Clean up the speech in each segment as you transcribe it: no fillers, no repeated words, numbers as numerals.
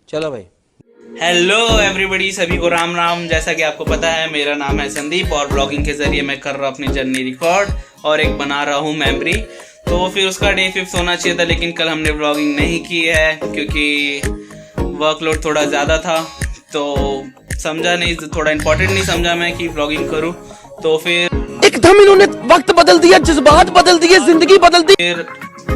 चलो भाई। Hello everybody, सभी को राम राम। जैसा कि आपको पता है, मेरा नाम है संदीप और ब्लॉगिंग के जरिए मैं कर रहा हूँ अपनी जर्नी रिकॉर्ड और एक बना रहा हूँ मेमोरी। तो फिर उसका डे 5 होना चाहिए था, लेकिन कल हमने ब्लॉगिंग नहीं की है क्योंकि वर्कलोड थोड़ा ज़्यादा था। तो समझा नहीं, थोड़ा इम्पोर्टेंट नहीं समझा मैं कि ब्लॉगिंग करूँ। तो फिर एकदम इन्होंने वक्त बदल दिया, जज्बात बदल दिए, जिंदगी बदल दी। फिर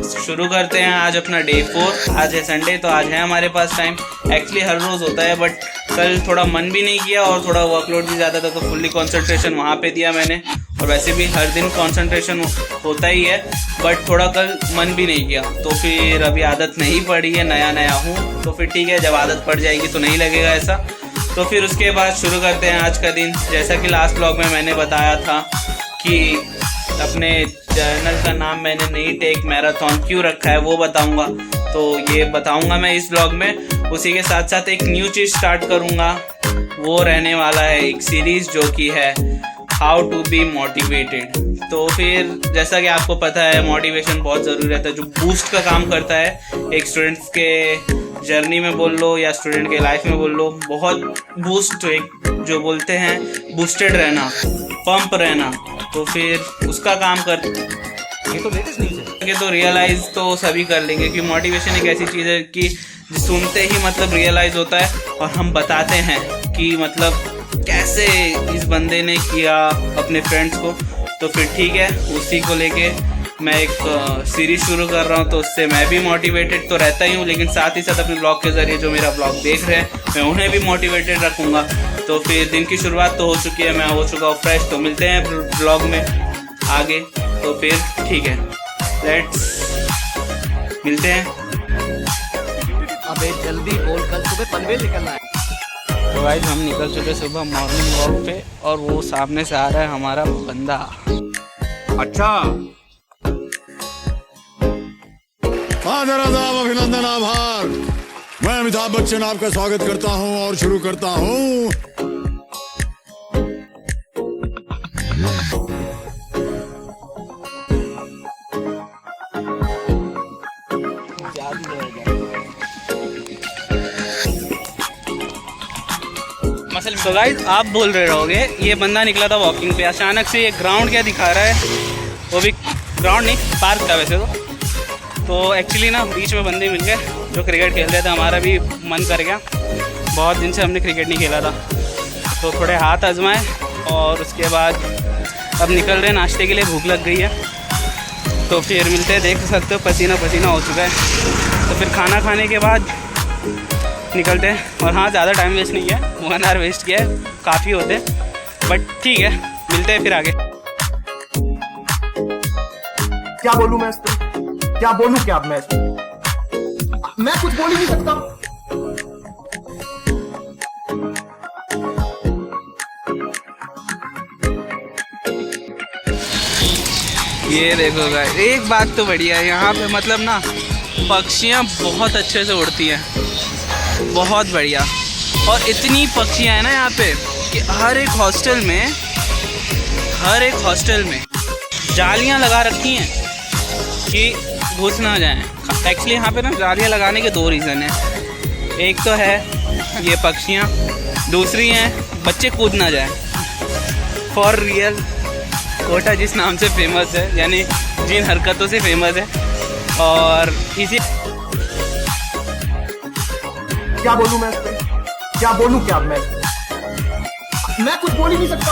शुरू करते हैं आज अपना डे 4। आज है संडे, तो आज है हमारे पास टाइम। एक्चुअली हर रोज़ होता है, बट कल थोड़ा मन भी नहीं किया और थोड़ा वर्कलोड भी ज़्यादा था, तो फुल्ली कंसंट्रेशन वहाँ पे दिया मैंने। और वैसे भी हर दिन कंसंट्रेशन होता ही है, बट थोड़ा कल मन भी नहीं किया। तो फिर अभी आदत नहीं पड़ी है, नया नया हूँ, तो फिर ठीक है, जब आदत पड़ जाएगी तो नहीं लगेगा ऐसा। तो फिर उसके बाद शुरू करते हैं आज का दिन। जैसा कि लास्ट ब्लॉग में मैंने बताया था कि अपने चैनल का नाम मैंने नई टेक मैराथन क्यों रखा है वो बताऊंगा, तो ये बताऊंगा मैं इस ब्लॉग में। उसी के साथ साथ एक न्यू चीज़ स्टार्ट करूंगा, वो रहने वाला है एक सीरीज़ जो कि है हाउ टू बी मोटिवेटेड। तो फिर जैसा कि आपको पता है, मोटिवेशन बहुत ज़रूरी रहता है, जो बूस्ट का काम करता है एक स्टूडेंट्स के जर्नी में बोल लो या स्टूडेंट के लाइफ में बोल लो। बहुत बूस्ट, एक जो बोलते हैं बूस्टेड रहना, पंप रहना। तो फिर उसका काम कर, ये तो लेटेस्ट न्यूज़ है। तो रियलाइज़ तो सभी कर लेंगे कि मोटिवेशन एक ऐसी चीज़ है कि सुनते ही मतलब रियलाइज़ होता है, और हम बताते हैं कि मतलब कैसे इस बंदे ने किया अपने फ्रेंड्स को। तो फिर ठीक है, उसी को लेके मैं एक सीरीज शुरू कर रहा हूँ। तो उससे मैं भी मोटिवेटेड तो रहता ही हूँ, लेकिन साथ ही साथ अपने ब्लॉग के ज़रिए जो मेरा ब्लॉग देख रहे हैं, मैं उन्हें भी मोटिवेटेड रखूँगा। तो फिर दिन की शुरुआत तो हो चुकी है, मैं हो चुका हूँ फ्रेश। तो मिलते हैं ब्लॉग में आगे। तो फिर ठीक है, लेट्स मिलते हैं। अबे जल्दी बोल, कल सुबह पनवेल निकलना है। तो गाइस, हम निकल चुके सुबह मॉर्निंग वॉक पे, और वो सामने से आ रहा है हमारा बंदा। अच्छा, आदर आदाब, अभिनंदन, आभार। मैं अमिताभ बच्चन आपका स्वागत करता हूं और शुरू करता हूं। तो गाइस, आप बोल रहे रहोगे ये बंदा निकला था वॉकिंग पे, अचानक से ये ग्राउंड क्या दिखा रहा है। वो भी ग्राउंड नहीं, पार्क था वैसे तो एक्चुअली ना बीच में बंदे मिल गए जो क्रिकेट खेल रहे थे। हमारा भी मन कर गया, बहुत दिन से हमने क्रिकेट नहीं खेला था, तो थोड़े हाथ आजमाए और उसके बाद अब निकल रहे नाश्ते के लिए। भूख लग गई है, तो फिर मिलते हैं। देख सकते हो पसीना पसीना हो चुका है। तो फिर खाना खाने के बाद निकलते हैं। और हाँ, ज़्यादा टाइम वेस्ट नहीं है, 1 आवर वेस्ट किया है, काफ़ी होते हैं, बट ठीक है, मिलते हैं फिर आगे। क्या बोलूं मैं इस पे? क्या बोलूं क्या अब मैं कुछ बोल ही नहीं सकता। ये देखो गाइस, एक बात तो बढ़िया है यहाँ पे, मतलब ना पक्षियाँ बहुत अच्छे से उड़ती हैं, बहुत बढ़िया। और इतनी पक्षियाँ हैं ना यहाँ पे कि हर एक हॉस्टल में जालियाँ लगा रखी हैं कि घुस ना जाएं। एक्चुअली यहाँ पे ना जालियाँ लगाने के 2 रीज़न हैं। एक तो है ये पक्षियाँ, दूसरी हैं बच्चे कूद ना जाएं। फॉर रियल, कोटा जिस नाम से फेमस है, यानी जिन हरकतों से फेमस है, और इसी क्या बोलूं मैं इस पे? क्या बोलूं क्या अब मैं कुछ बोल ही नहीं सकता।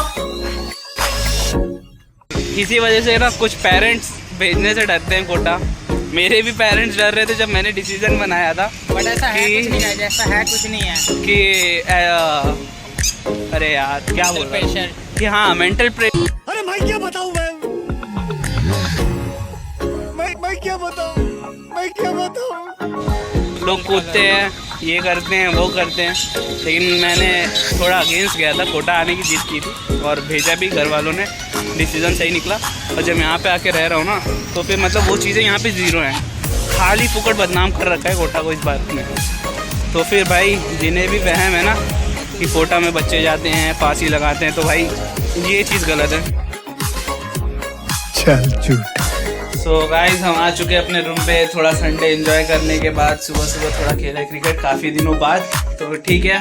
इसी वजह से ना कुछ पेरेंट्स भेजने से डरते हैं कोटा। मेरे भी पेरेंट्स डर रहे थे जब मैंने डिसीजन बनाया था, बट ऐसा है कुछ नहीं है, जैसा है कुछ नहीं है कि अरे यार क्या बोल रहा हूँ कि हाँ, मेंटल प्रेशर। अरे मैं क्या बताऊं, मैं क्या बताऊं। लोग कूदते हैं, ये करते हैं, वो करते हैं, लेकिन मैंने थोड़ा अगेंस्ट गया था। कोटा आने की जिद की थी और भेजा भी घर वालों ने, डिसीजन सही निकला। और जब यहाँ पे आके रह रहा हूँ ना, तो फिर मतलब वो चीज़ें यहाँ पे ज़ीरो हैं। खाली फुकट बदनाम कर रखा है कोटा को इस बात में। तो फिर भाई, जिन्हें भी वहम है ना कि कोटा में बच्चे जाते हैं फांसी लगाते हैं, तो भाई ये चीज़ गलत है। चल झूठ। सो गाइस हम आ चुके हैं अपने रूम पे थोड़ा संडे एंजॉय करने के बाद। सुबह सुबह थोड़ा खेला क्रिकेट काफ़ी दिनों बाद, तो ठीक है।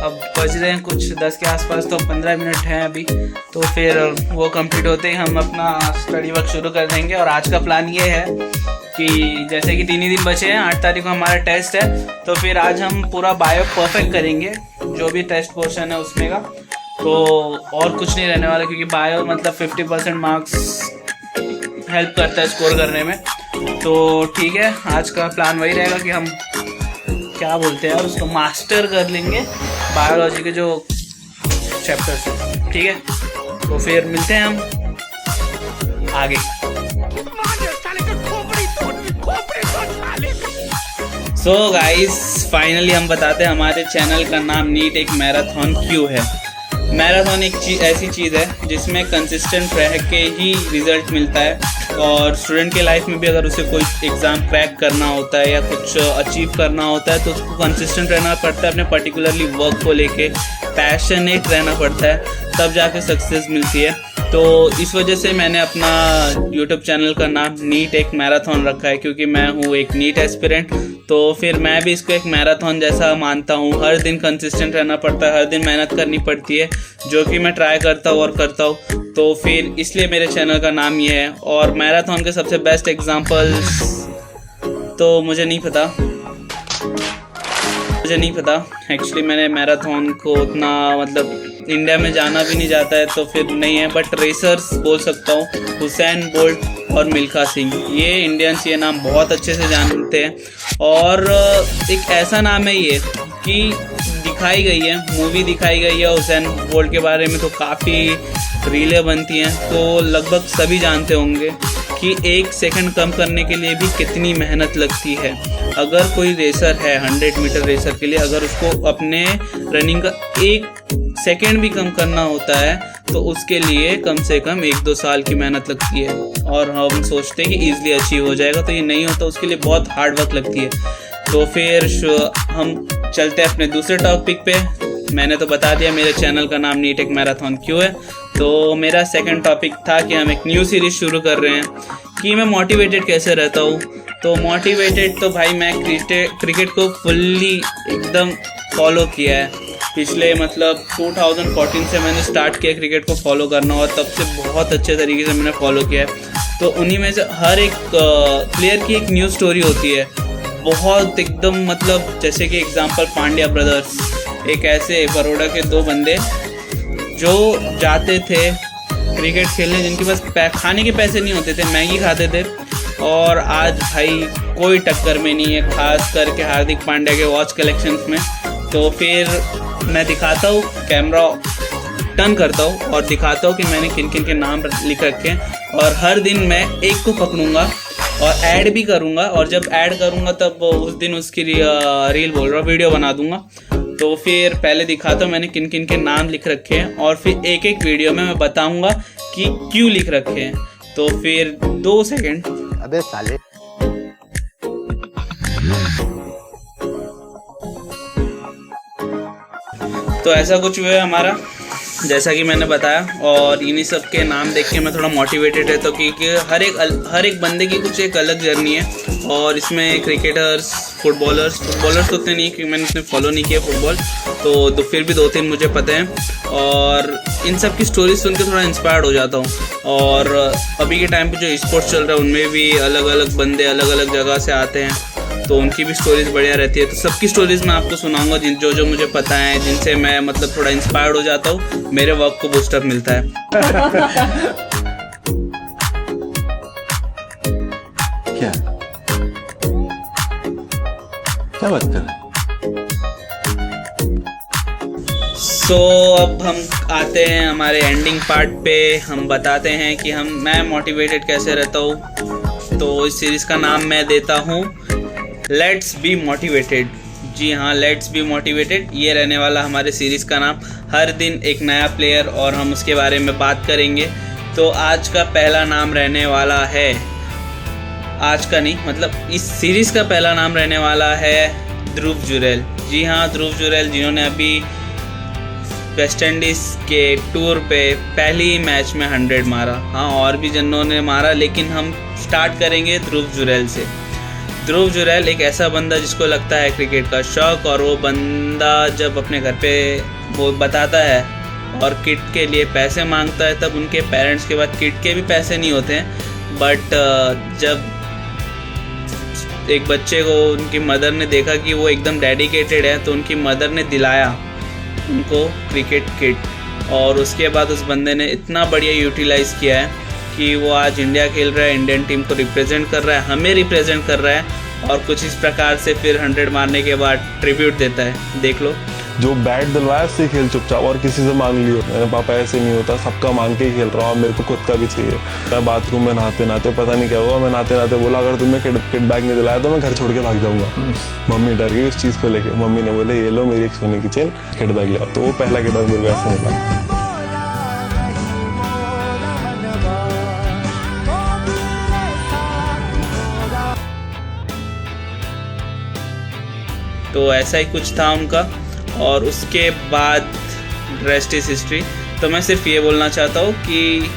अब बज रहे हैं कुछ 10 के आसपास, तो 15 मिनट हैं अभी, तो फिर वो कंप्लीट होते ही हम अपना स्टडी वर्क शुरू कर देंगे। और आज का प्लान ये है कि जैसे कि 3 ही दिन बचे हैं, 8 तारीख को हमारा टेस्ट है, तो फिर आज हम पूरा बायो परफेक्ट करेंगे, जो भी टेस्ट पोर्शन है उसमें का। तो और कुछ नहीं रहने वाला, क्योंकि बायो मतलब 50% मार्क्स हेल्प करता है स्कोर करने में। तो ठीक है, आज का प्लान वही रहेगा कि हम क्या बोलते हैं उसको मास्टर कर लेंगे बायोलॉजी के जो चैप्टर्स हैं, ठीक है। तो फिर मिलते हैं हम आगे। सो गाइस फाइनली हम बताते हैं हमारे चैनल का नाम नीट एक मैराथन क्यों है। मैराथन एक ऐसी चीज़ है जिसमें कंसिस्टेंट रह के ही रिजल्ट मिलता है। और स्टूडेंट के लाइफ में भी अगर उसे कोई एग्ज़ाम क्रैक करना होता है या कुछ अचीव करना होता है, तो उसको कंसिस्टेंट रहना पड़ता है अपने पर्टिकुलरली वर्क को लेके, पैशनेट रहना पड़ता है, तब जाके सक्सेस मिलती है। तो इस वजह से मैंने अपना यूट्यूब चैनल का नाम नीट एक मैराथन रखा है, क्योंकि मैं हूँ एक नीट एस्पिरेंट। तो फिर मैं भी इसको एक मैराथन जैसा मानता हूँ। हर दिन कंसिस्टेंट रहना पड़ता है, हर दिन मेहनत करनी पड़ती है, जो कि मैं ट्राई करता हूँ और करता हूँ। तो फिर इसलिए मेरे चैनल का नाम ये है। और मैराथन के सबसे बेस्ट एग्जांपल्स तो मुझे नहीं पता एक्चुअली। मैंने मैराथन को उतना मतलब इंडिया में जाना भी नहीं जाता है, तो फिर नहीं है। बट रेसर्स बोल सकता हूँ, हुसैन बोल्ट और मिल्खा सिंह, ये इंडियंस ये नाम बहुत अच्छे से जानते हैं। और एक ऐसा नाम है ये कि दिखाई गई है, मूवी दिखाई गई है हुसैन बोल्ट के बारे में, तो काफ़ी रीलें बनती हैं। तो लगभग सभी जानते होंगे कि 1 सेकंड कम करने के लिए भी कितनी मेहनत लगती है। अगर कोई रेसर है 100 मीटर रेसर के लिए, अगर उसको अपने रनिंग का 1 सेकंड भी कम करना होता है, तो उसके लिए कम से कम 1-2 साल की मेहनत लगती है। और हम सोचते हैं कि ईजिली अचीव हो जाएगा, तो ये नहीं होता, उसके लिए बहुत हार्ड वर्क लगती है। तो फिर हम चलते हैं अपने दूसरे टॉपिक पे। मैंने तो बता दिया मेरे चैनल का नाम नीट एक मैराथन क्यों है। तो मेरा सेकंड टॉपिक था कि हम एक न्यू सीरीज़ शुरू कर रहे हैं कि मैं मोटिवेटेड कैसे रहता हूँ। तो मोटिवेटेड तो भाई मैं क्रिकेट को फुल्ली एकदम फॉलो किया है। पिछले मतलब 2014 से मैंने स्टार्ट किया क्रिकेट को फॉलो करना, और तब से बहुत अच्छे तरीके से मैंने फॉलो किया है। तो उन्हीं में से हर एक प्लेयर की एक न्यू स्टोरी होती है, बहुत एकदम मतलब जैसे कि एग्जांपल पांड्या ब्रदर्स, एक ऐसे बड़ौदा के 2 बंदे जो जाते थे क्रिकेट खेलने, जिनके पास खाने के पैसे नहीं होते थे, मैगी खाते थे, और आज भाई कोई टक्कर में नहीं है, खास करके हार्दिक पांड्या के वॉच कलेक्शंस में। तो फिर मैं दिखाता हूँ, कैमरा टर्न करता हूँ और दिखाता हूँ कि मैंने किन किन के नाम लिख रखे हैं। और हर दिन मैं एक को पकड़ूंगा और ऐड भी करूँगा, और जब ऐड करूँगा तब उस दिन उसकी रील बोल रहा हूँ वीडियो बना दूँगा। तो फिर पहले दिखाता हूँ मैंने किन किन के नाम लिख रखे हैं, और फिर एक एक वीडियो में मैं बताऊँगा कि क्यों लिख रखे हैं। तो फिर 2 सेकेंड। अबे साले। तो ऐसा कुछ हुआ है हमारा, जैसा कि मैंने बताया। और इन्हीं सब के नाम देख के मैं थोड़ा मोटिवेटेड रहता हूँ, क्योंकि हर एक बंदे की कुछ एक अलग जर्नी है। और इसमें क्रिकेटर्स, फुटबॉलर्स तो उतने नहीं, क्योंकि मैंने इतने फॉलो नहीं किया फुटबॉल, तो फिर भी 2-3 मुझे पता हैं। और इन सब की स्टोरी सुन के थोड़ा इंस्पायर्ड हो जाता हूँ। और अभी के टाइम पे जो स्पोर्ट्स चल रहा है, उनमें भी अलग अलग बंदे अलग अलग जगह से आते हैं, तो उनकी भी स्टोरीज़ बढ़िया रहती है। तो सबकी स्टोरीज़ मैं आपको सुनाऊंगा, जो मुझे पता है, जिनसे मैं मतलब थोड़ा इंस्पायर्ड हो जाता हूँ, मेरे वर्क को बूस्टअप मिलता है। क्या बात कर रहे? सो अब हम आते हैं हमारे एंडिंग पार्ट पे। हम बताते हैं कि मैं मोटिवेटेड कैसे रहता हूँ। तो इस सीरीज़ का नाम मैं देता हूँ लेट्स बी मोटिवेटेड। जी हाँ, लेट्स बी मोटिवेटेड, ये रहने वाला हमारे सीरीज़ का नाम। हर दिन एक नया प्लेयर और हम उसके बारे में बात करेंगे। तो आज का पहला नाम रहने वाला है, आज का नहीं मतलब इस सीरीज़ का पहला नाम रहने वाला है ध्रुव जुरैल। जी हाँ, ध्रुव जुरैल, जिन्होंने अभी वेस्ट इंडीज़ के टूर पे पहली ही मैच में 100 मारा। हाँ, और भी जनों ने मारा, लेकिन हम स्टार्ट करेंगे ध्रुव जुरैल से। ध्रुव जुरैल एक ऐसा बंदा जिसको लगता है क्रिकेट का शौक़, और वो बंदा जब अपने घर पे वो बताता है और किट के लिए पैसे मांगता है, तब उनके पेरेंट्स के बाद किट के भी पैसे नहीं होते हैं। बट जब एक बच्चे को उनकी मदर ने देखा कि वो एकदम डेडिकेटेड है, तो उनकी मदर ने दिलाया उनको क्रिकेट किट, और उसके बाद उस बंदे ने इतना बढ़िया यूटिलाइज़ किया है कि वो आज इंडिया खेल रहा है, इंडियन टीम को रिप्रेजेंट कर रहा है, हमें रिप्रेजेंट कर रहा है, और कुछ इस प्रकार से फिर 100 मारने के बाद ट्रिब्यूट देता है। देख लो, जो बैट दिलवाया उससे खेल चुपचाप, और किसी से मांग लियो। मेरे पापा ऐसे नहीं होता, सबका मांग के ही खेल रहा हूँ, मेरे को खुद का भी चाहिए। मैं बाथरूम में नहाते नहाते पता नहीं क्या हुआ, मैं नहाते नहाते बोला अगर तुमने किट बैग नहीं दिलाया तो मैं घर छोड़ के भाग जाऊँगा। मम्मी डर गई उस चीज़ को लेके। मम्मी ने बोले ये लो मेरी एक सोने की चेन, किट बैग ले आओ। तो वो पहला किट बैग मेरे को ऐसे मिला। तो ऐसा ही कुछ था उनका, और उसके बाद रेस्ट इज हिस्ट्री। तो मैं सिर्फ ये बोलना चाहता हूँ कि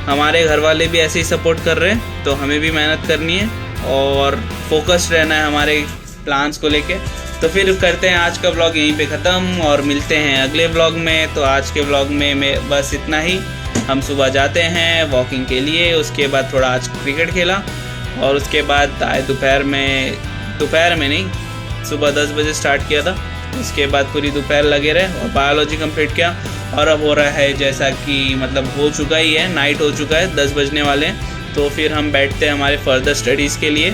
हमारे घर वाले भी ऐसे ही सपोर्ट कर रहे हैं, तो हमें भी मेहनत करनी है और फोकस्ड रहना है हमारे प्लान्स को लेके। तो फिर करते हैं आज का व्लॉग यहीं पे ख़त्म, और मिलते हैं अगले व्लॉग में। तो आज के व्लॉग में बस इतना ही। हम सुबह जाते हैं वॉकिंग के लिए, उसके बाद थोड़ा आज क्रिकेट खेला, और उसके बाद आए दोपहर में नहीं, सुबह 10 बजे स्टार्ट किया था। उसके बाद पूरी दोपहर लगे रहे और बायोलॉजी कंप्लीट किया, और अब हो रहा है जैसा कि मतलब हो चुका ही है, नाइट हो चुका है, 10 बजने वाले हैं। तो फिर हम बैठते हैं हमारे फर्दर स्टडीज़ के लिए,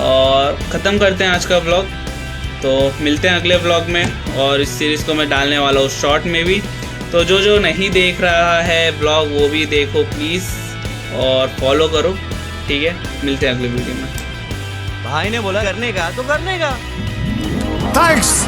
और ख़त्म करते हैं आज का व्लॉग। तो मिलते हैं अगले व्लॉग में, और इस सीरीज़ को मैं डालने वाला हूँ शॉर्ट में भी। तो जो नहीं देख रहा है व्लॉग वो भी देखो प्लीज़, और फॉलो करो, ठीक है। मिलते हैं अगले वीडियो में। भाई ने बोला करने का तो करने का। थैंक्स।